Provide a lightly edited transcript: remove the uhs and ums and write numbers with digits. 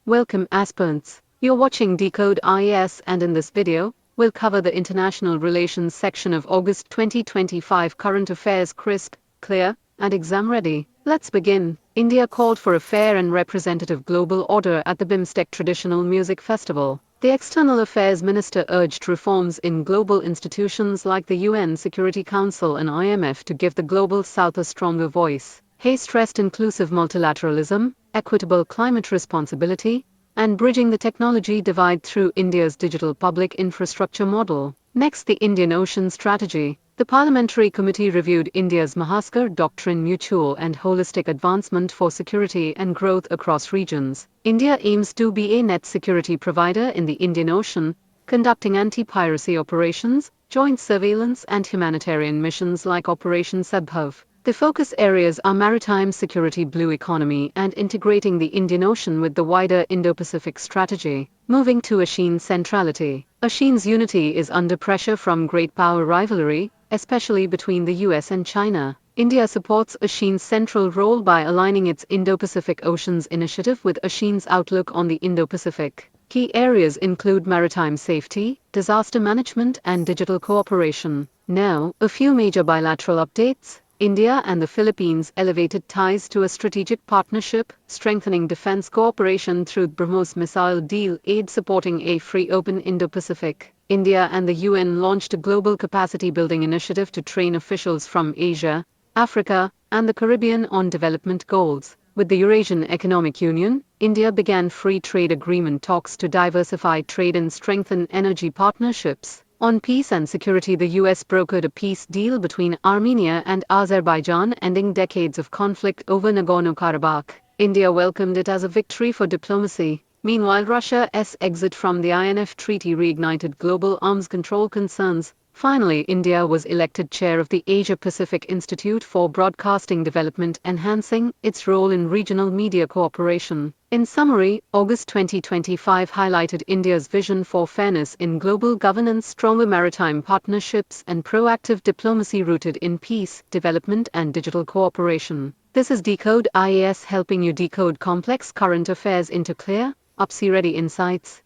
Welcome aspirants. You're watching Decode IAS, and in this video, we'll cover the International Relations section of August 2025 current affairs crisp, clear, and exam ready. Let's begin. India called for a fair and representative global order at the BIMSTEC Traditional Music Festival. The External Affairs Minister urged reforms in global institutions like the UN Security Council and IMF to give the Global South a stronger voice. He stressed inclusive multilateralism, equitable climate responsibility, and bridging the technology divide through India's digital public infrastructure model. Next, the Indian Ocean Strategy. The Parliamentary Committee reviewed India's Mahaskar Doctrine mutual and holistic advancement for security and growth across regions. India aims to be a net security provider in the Indian Ocean, conducting anti-piracy operations, joint surveillance and humanitarian missions like Operation Sadbhav. The focus areas are maritime security, blue economy, and integrating the Indian Ocean with the wider Indo-Pacific strategy. Moving to ASEAN centrality. ASEAN's unity is under pressure from great power rivalry, especially between the US and China. India supports ASEAN's central role by aligning its Indo-Pacific Oceans Initiative with ASEAN's outlook on the Indo-Pacific. Key areas include maritime safety, disaster management, and digital cooperation. Now, a few major bilateral updates. India and the Philippines elevated ties to a strategic partnership, strengthening defense cooperation through BrahMos missile deal aid supporting a free open Indo-Pacific. India and the UN launched a global capacity-building initiative to train officials from Asia, Africa, and the Caribbean on development goals. With the Eurasian Economic Union, India began free trade agreement talks to diversify trade and strengthen energy partnerships. On peace and security, the US brokered a peace deal between Armenia and Azerbaijan, ending decades of conflict over Nagorno-Karabakh. India welcomed it as a victory for diplomacy. Meanwhile, Russia's exit from the INF Treaty reignited global arms control concerns. Finally, India was elected chair of the Asia-Pacific Institute for Broadcasting Development, enhancing its role in regional media cooperation. In summary, August 2025 highlighted India's vision for fairness in global governance, stronger maritime partnerships, and proactive diplomacy rooted in peace, development, and digital cooperation. This is Decode IAS, helping you decode complex current affairs into clear, UPSC-ready insights.